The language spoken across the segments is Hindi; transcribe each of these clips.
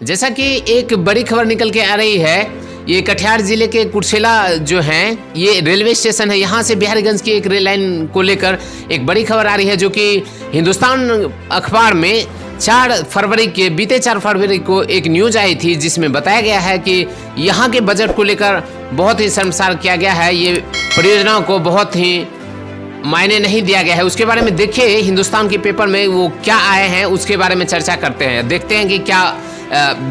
जैसा कि एक बड़ी खबर निकल के आ रही है, ये कटिहार जिले के कुर्सेला जो हैं, ये रेलवे स्टेशन है। यहाँ से बिहारीगंज की एक रेल लाइन को लेकर एक बड़ी खबर आ रही है, जो कि हिंदुस्तान अखबार में बीते 4 फरवरी को एक न्यूज़ आई थी, जिसमें बताया गया है कि यहाँ के बजट को लेकर बहुत ही शर्मसार किया गया है। ये परियोजनाओं को बहुत ही मायने नहीं दिया गया है। उसके बारे में देखिए हिंदुस्तान के पेपर में वो क्या आए हैं, उसके बारे में चर्चा करते हैं। देखते हैं कि क्या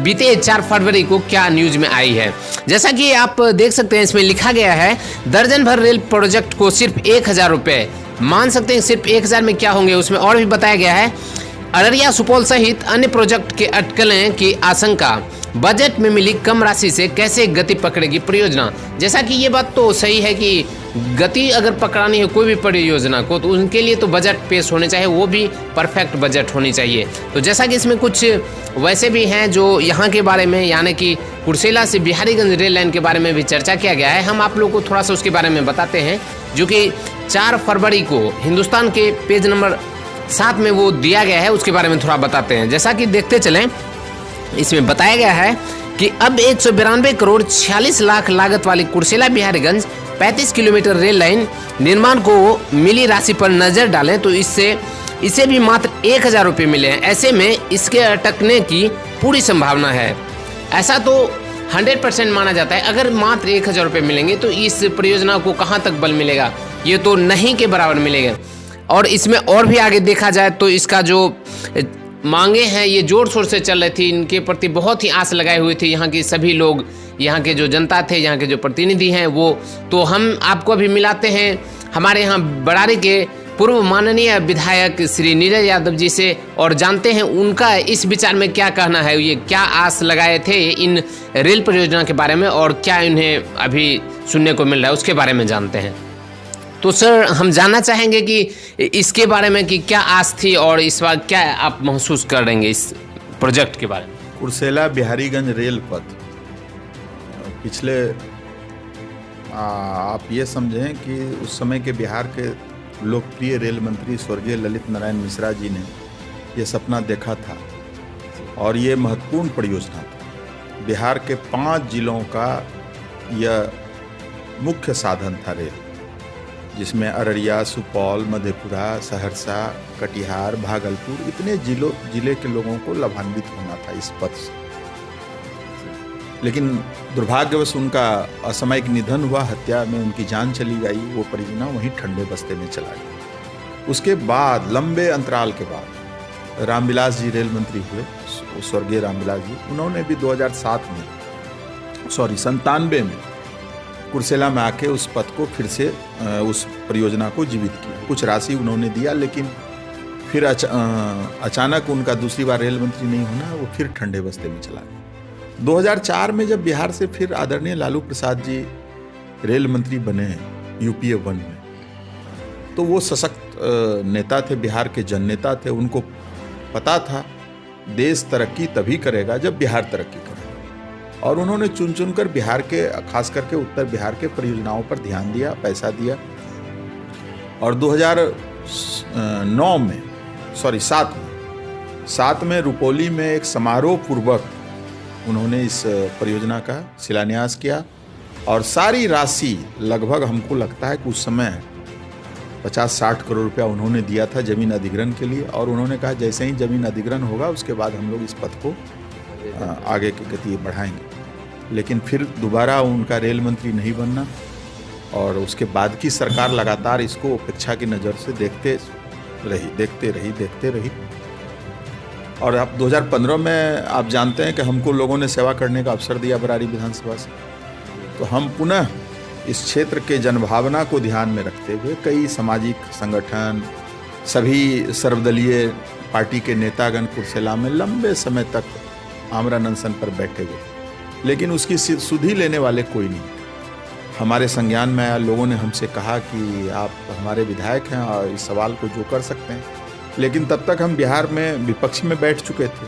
बीते 4 फरवरी को क्या न्यूज में आई है। जैसा कि आप देख सकते हैं, इसमें लिखा गया है, दर्जन भर रेल प्रोजेक्ट को सिर्फ 1000 रुपये। मान सकते हैं सिर्फ 1000 में क्या होंगे। उसमें और भी बताया गया है, अररिया सुपौल सहित अन्य प्रोजेक्ट के अटकलें की आशंका, बजट में मिली कम राशि से कैसे गति पकड़ेगी परियोजना। जैसा कि ये बात तो सही है कि गति अगर पकड़ानी है कोई भी परियोजना को, तो उनके लिए तो बजट पेश होने चाहिए, वो भी परफेक्ट बजट होनी चाहिए। तो जैसा कि इसमें कुछ वैसे भी हैं जो यहाँ के बारे में, यानी कि कुर्सेला से बिहारीगंज रेल लाइन के बारे में भी चर्चा किया गया है। हम आप लोगों को थोड़ा सा उसके बारे में बताते हैं, जो कि 4 फरवरी को हिंदुस्तान के पेज नंबर 7 में वो दिया गया है। उसके बारे में थोड़ा बताते हैं। जैसा कि देखते चलें, इसमें बताया गया है कि अब 192 करोड़ 46 लाख लागत वाली Kursela Bihariganj 35 kilometre rail line निर्माण को मिली राशि पर नजर डालें तो इसे भी मात्र 1000 रुपये मिले हैं। ऐसे में इसके अटकने की पूरी संभावना है। ऐसा तो 100% माना जाता है। अगर मात्र 1000 रुपये मिलेंगे तो इस परियोजना को कहाँ तक बल मिलेगा, ये तो नहीं के बराबर मिलेगा। और इसमें और भी आगे देखा जाए तो इसका जो मांगे हैं ये जोर शोर से चल रही थी, इनके प्रति बहुत ही आस लगाए हुए थे यहाँ के सभी लोग, यहाँ के जो जनता थे, यहाँ के जो प्रतिनिधि हैं वो। तो हम आपको अभी मिलाते हैं हमारे यहाँ बड़ारी के पूर्व माननीय विधायक श्री नीरज यादव जी से, और जानते हैं उनका इस विचार में क्या कहना है, ये क्या आस लगाए थे इन रेल परियोजना के बारे में और क्या इन्हें अभी सुनने को मिल रहा है, उसके बारे में जानते हैं। तो सर, हम जानना चाहेंगे कि इसके बारे में कि क्या आस थी और इस बार क्या आप महसूस कर रहे हैं इस प्रोजेक्ट के बारे में। कुर्सेला बिहारीगंज रेल पथ पिछले आप ये समझें कि उस समय के बिहार के लोकप्रिय रेल मंत्री स्वर्गीय ललित नारायण मिश्रा जी ने ये सपना देखा था और ये महत्वपूर्ण परियोजना था। बिहार के 5 जिलों का यह मुख्य साधन था रेल, जिसमें अररिया, सुपौल, मधेपुरा, सहरसा, कटिहार, भागलपुर, इतने जिले के लोगों को लाभान्वित होना था इस पथ से। लेकिन दुर्भाग्यवश उनका असामयिक निधन हुआ, हत्या में उनकी जान चली गई। वो परियोजना वहीं ठंडे बस्ते में चला गया। उसके बाद लंबे अंतराल के बाद रामविलास जी रेल मंत्री हुए, स्वर्गीय रामविलास जी। उन्होंने भी 97 में कुर्सेला में आके उस पथ को फिर से उस परियोजना को जीवित किया। कुछ राशि उन्होंने दिया, लेकिन फिर अचानक उनका दूसरी बार रेल मंत्री नहीं होना, वो फिर ठंडे बस्ते में चला गया। 2004 में जब बिहार से फिर आदरणीय लालू प्रसाद जी रेल मंत्री बने UPA 1 में, तो वो सशक्त नेता थे, बिहार के जननेता थे। उनको पता था देश तरक्की तभी करेगा जब बिहार तरक्की करेगा, और उन्होंने चुन चुनकर बिहार के, खास करके उत्तर बिहार के परियोजनाओं पर ध्यान दिया, पैसा दिया। और 2007 में रुपौली में एक समारोह पूर्वक उन्होंने इस परियोजना का शिलान्यास किया, और सारी राशि लगभग, हमको लगता है कि उस समय 50-60 करोड़ रुपया उन्होंने दिया था जमीन अधिग्रहण के लिए। और उन्होंने कहा जैसे ही जमीन अधिग्रहण होगा उसके बाद हम लोग इस पथ को आगे की गति बढ़ाएंगे। लेकिन फिर दोबारा उनका रेल मंत्री नहीं बनना, और उसके बाद की सरकार लगातार इसको उपेक्षा की नज़र से देखते रही। और अब 2015 में आप जानते हैं कि हमको लोगों ने सेवा करने का अवसर दिया बरारी विधानसभा से, तो हम पुनः इस क्षेत्र के जनभावना को ध्यान में रखते हुए कई सामाजिक संगठन, सभी सर्वदलीय पार्टी के नेतागण कुर्सेला में लंबे समय तक आमरण अनशन पर बैठे हुए, लेकिन उसकी सुधि लेने वाले कोई नहीं। हमारे संज्ञान में आया, लोगों ने हमसे कहा कि आप हमारे विधायक हैं और इस सवाल को जो कर सकते हैं। लेकिन तब तक हम बिहार में विपक्ष में बैठ चुके थे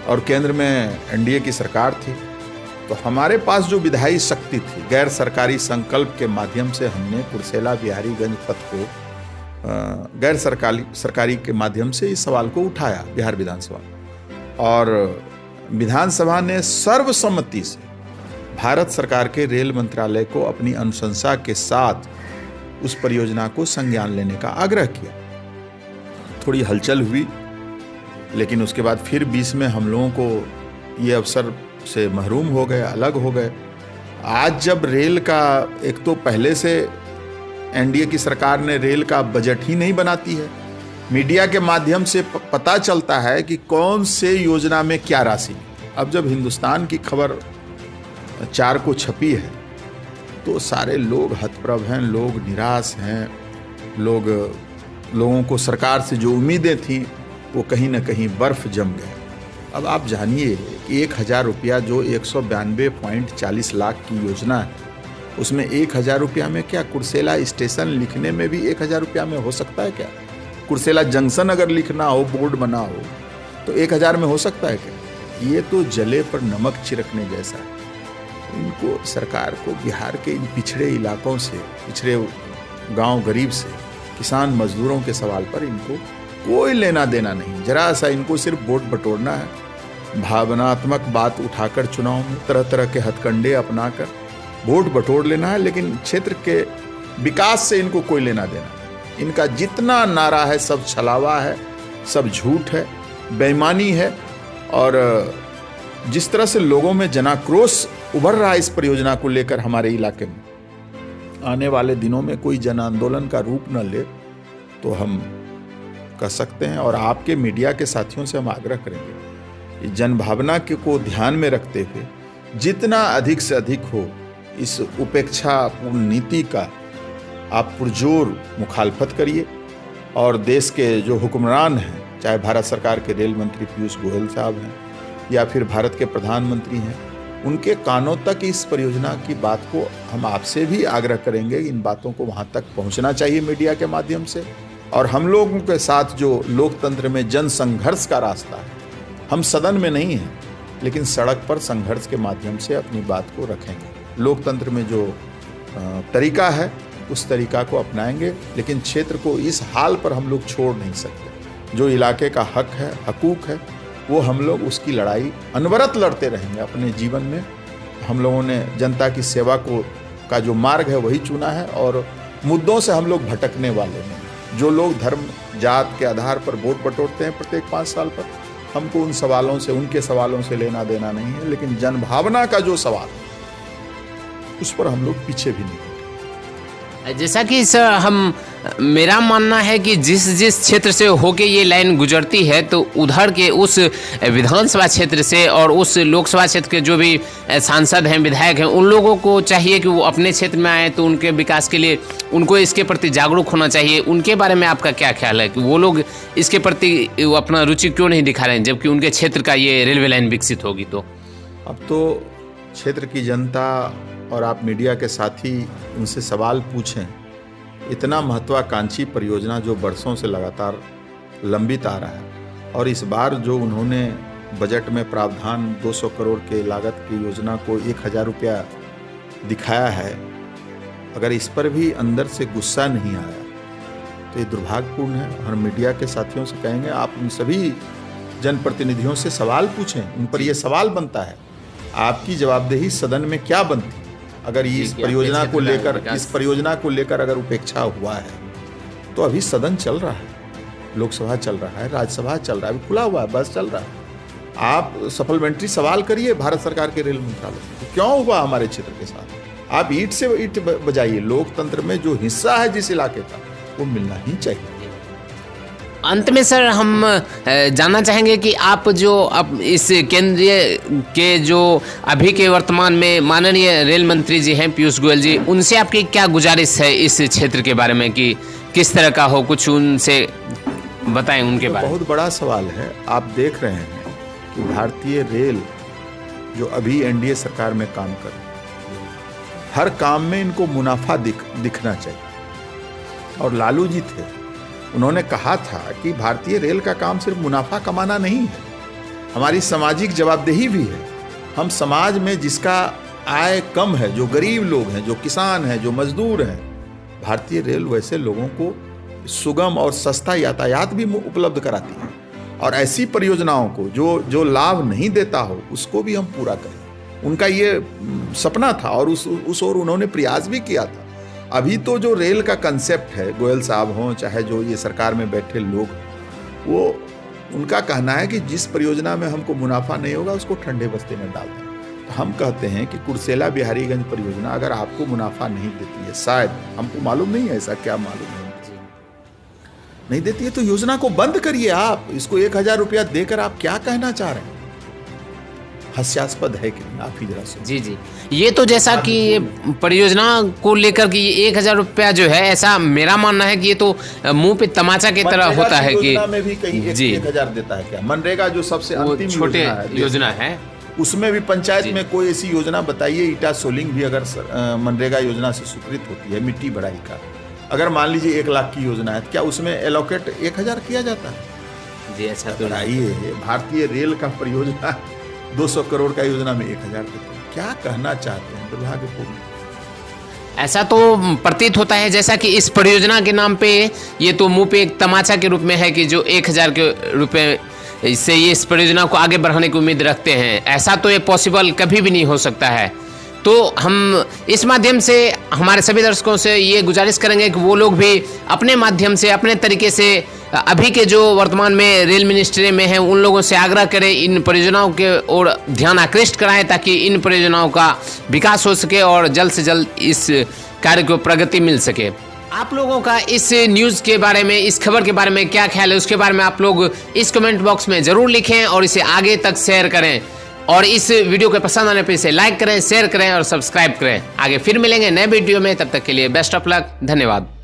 और केंद्र में NDA की सरकार थी, तो हमारे पास जो विधायी शक्ति थी, गैर सरकारी संकल्प के माध्यम से हमने कुर्सेला बिहारीगंज पथ को गैर सरकारी के माध्यम से इस सवाल को उठाया बिहार विधानसभा। और विधानसभा ने सर्वसम्मति से भारत सरकार के रेल मंत्रालय को अपनी अनुशंसा के साथ उस परियोजना को संज्ञान लेने का आग्रह किया। थोड़ी हलचल हुई, लेकिन उसके बाद फिर बीच में हम लोगों को ये अवसर से महरूम हो गए, अलग हो गए। आज जब रेल का, एक तो पहले से एनडीए की सरकार ने रेल का बजट ही नहीं बनाती है, मीडिया के माध्यम से पता चलता है कि कौन से योजना में क्या राशि। अब जब हिंदुस्तान की खबर 4 को छपी है तो सारे लोग हतप्रभ हैं, लोग निराश हैं, लोगों को सरकार से जो उम्मीदें थी वो कहीं ना कहीं बर्फ जम गए। अब आप जानिए कि 1000 रुपया जो 192.40 लाख की योजना है, उसमें 1000 रुपया में क्या कुर्सेला स्टेशन लिखने में भी 1000 रुपया में हो सकता है क्या? कुर्सेला जंक्शन अगर लिखना हो, बोर्ड बना हो, तो 1000 में हो सकता है क्या? ये तो जले पर नमक छिड़कने जैसा है। इनको, सरकार को बिहार के इन पिछड़े इलाकों से, पिछड़े गांव गरीब से, किसान मजदूरों के सवाल पर इनको कोई लेना देना नहीं। जरा सा इनको सिर्फ वोट बटोरना है, भावनात्मक बात उठाकर चुनाव में तरह तरह के हथकंडे अपनाकर वोट बटोर लेना है, लेकिन क्षेत्र के विकास से इनको कोई लेना देना नहीं। इनका जितना नारा है सब छलावा है, सब झूठ है, बेईमानी है। और जिस तरह से लोगों में जनाक्रोश उभर रहा है इस परियोजना को लेकर हमारे इलाके में, आने वाले दिनों में कोई जन आंदोलन का रूप न ले तो हम कह सकते हैं, और आपके मीडिया के साथियों से हम आग्रह करेंगे, जन भावना को ध्यान में रखते हुए जितना अधिक से अधिक हो इस उपेक्षापूर्ण नीति का आप पुरजोर मुखालफत करिए। और देश के जो हुक्मरान हैं, चाहे भारत सरकार के रेल मंत्री पीयूष गोयल साहब हैं या फिर भारत के प्रधानमंत्री हैं, उनके कानों तक इस परियोजना की बात को हम आपसे भी आग्रह करेंगे। इन बातों को वहाँ तक पहुँचना चाहिए मीडिया के माध्यम से। और हम लोगों के साथ जो लोकतंत्र में जन संघर्ष का रास्ता है, हम सदन में नहीं हैं लेकिन सड़क पर संघर्ष के माध्यम से अपनी बात को रखेंगे। लोकतंत्र में जो तरीका है उस तरीका को अपनाएंगे, लेकिन क्षेत्र को इस हाल पर हम लोग छोड़ नहीं सकते। जो इलाके का हक है, हकूक है, वो हम लोग उसकी लड़ाई अनवरत लड़ते रहेंगे अपने जीवन में। हम लोगों ने जनता की सेवा का जो मार्ग है वही चुना है, और मुद्दों से हम लोग भटकने वाले हैं। जो लोग धर्म जात के आधार पर वोट बटोरते हैं प्रत्येक 5 साल पर, हमको उन सवालों से, उनके सवालों से लेना देना नहीं है, लेकिन जनभावना का जो सवाल उस पर हम लोग पीछे भी नहीं। जैसा कि सर मेरा मानना है कि जिस क्षेत्र से होके ये लाइन गुजरती है, तो उधर के उस विधानसभा क्षेत्र से और उस लोकसभा क्षेत्र के जो भी सांसद हैं, विधायक हैं, उन लोगों को चाहिए कि वो अपने क्षेत्र में आए, तो उनके विकास के लिए उनको इसके प्रति जागरूक होना चाहिए। उनके बारे में आपका क्या ख्याल है कि वो लोग इसके प्रति अपना रुचि क्यों नहीं दिखा रहे हैं, जबकि उनके क्षेत्र का ये रेलवे लाइन विकसित होगी? तो अब तो क्षेत्र की जनता और आप मीडिया के साथी उनसे सवाल पूछें। इतना महत्वाकांक्षी परियोजना जो बरसों से लगातार लंबित आ रहा है, और इस बार जो उन्होंने बजट में प्रावधान 200 करोड़ के लागत की योजना को 1000 रुपया दिखाया है, अगर इस पर भी अंदर से गुस्सा नहीं आया तो ये दुर्भाग्यपूर्ण है। और मीडिया के साथियों से कहेंगे, आप उन सभी जनप्रतिनिधियों से सवाल पूछें। उन पर यह सवाल बनता है, आपकी जवाबदेही सदन में क्या बनती अगर इस परियोजना को लेकर अगर उपेक्षा हुआ है? तो अभी सदन चल रहा है, लोकसभा चल रहा है, राज्यसभा चल रहा है, अभी खुला हुआ है, बस चल रहा है। आप सप्लीमेंट्री सवाल करिए भारत सरकार के रेल मंत्रालय से, क्यों हुआ हमारे क्षेत्र के साथ। आप ईंट से ईंट बजाइए। लोकतंत्र में जो हिस्सा है जिस इलाके का, वो मिलना ही चाहिए। अंत में सर हम जानना चाहेंगे कि आप जो अब इस केंद्रीय के जो अभी के वर्तमान में माननीय रेल मंत्री जी हैं पीयूष गोयल जी, उनसे आपकी क्या गुजारिश है इस क्षेत्र के बारे में कि किस तरह का हो, कुछ उनसे बताएं उनके बारे में। बहुत बड़ा सवाल है। आप देख रहे हैं कि भारतीय रेल जो अभी एनडीए सरकार में काम कर रही है, हर काम में इनको मुनाफा दिखना चाहिए। और लालू जी थे, उन्होंने कहा था कि भारतीय रेल का काम सिर्फ मुनाफा कमाना नहीं है, हमारी सामाजिक जवाबदेही भी है। हम समाज में जिसका आय कम है, जो गरीब लोग हैं, जो किसान हैं, जो मजदूर हैं, भारतीय रेल वैसे लोगों को सुगम और सस्ता यातायात भी उपलब्ध कराती है। और ऐसी परियोजनाओं को जो लाभ नहीं देता हो उसको भी हम पूरा करें। उनका ये सपना था और उस ओर उन्होंने प्रयास भी किया था। अभी तो जो रेल का कंसेप्ट है, गोयल साहब हों चाहे जो ये सरकार में बैठे लोग, वो उनका कहना है कि जिस परियोजना में हमको मुनाफा नहीं होगा उसको ठंडे बस्ते में डाल दें। तो हम कहते हैं कि कुर्सेला बिहारीगंज परियोजना अगर आपको मुनाफा नहीं देती है, शायद हमको मालूम नहीं है, ऐसा क्या मालूम है, नहीं देती है तो योजना को बंद करिए। आप इसको 1000 रुपया देकर आप क्या कहना चाह रहे हैं? हास्यास्पद है कि नहीं? आप ही जरा सुनिए। जी, ये तो जैसा कि ये परियोजना को लेकर कि ये 1000 रुपया जो है, ऐसा मेरा मानना है कि ये तो मुंह पे तमाचा की तरह होता है कि योजना में भी कहीं 1000 देता है क्या? मनरेगा जो सबसे अंतिम छोटे योजना है, उसमें भी पंचायत में कोई ऐसी योजना बताइए। ईटा सोलिंग भी अगर मनरेगा योजना से स्वीकृत होती है, मिट्टी बढ़ाई का, अगर मान लीजिए 1 लाख की योजना है, क्या उसमें एलोकेट 1000 किया जाता है? जी ऐसा तो बताइए। भारतीय रेल का परियोजना 200 करोड़ का योजना में 1000 देते हैं। क्या कहना चाहते हैं? दुर्भाग्यपूर्ण। ऐसा तो प्रतीत होता है जैसा कि इस परियोजना के नाम पे ये तो मुंह पे एक तमाचा के रूप में है कि जो 1000 के रुपए से ये इस परियोजना को आगे बढ़ाने की उम्मीद रखते हैं। ऐसा तो ये पॉसिबल कभी भी नहीं हो सकता है। तो हम इस माध्यम से हमारे सभी दर्शकों से ये गुजारिश करेंगे कि वो लोग भी अपने माध्यम से, अपने तरीके से अभी के जो वर्तमान में रेल मिनिस्ट्री में हैं उन लोगों से आग्रह करें, इन परियोजनाओं के ओर ध्यान आकृष्ट कराएं ताकि इन परियोजनाओं का विकास हो सके और जल्द से जल्द इस कार्य को प्रगति मिल सके। आप लोगों का इस न्यूज़ के बारे में, इस खबर के बारे में क्या ख्याल है, उसके बारे में आप लोग इस कमेंट बॉक्स में ज़रूर लिखें और इसे आगे तक शेयर करें। और इस वीडियो को पसंद आने पर इसे लाइक करें, शेयर करें और सब्सक्राइब करें। आगे फिर मिलेंगे नए वीडियो में, तब तक के लिए बेस्ट ऑफ लक, धन्यवाद।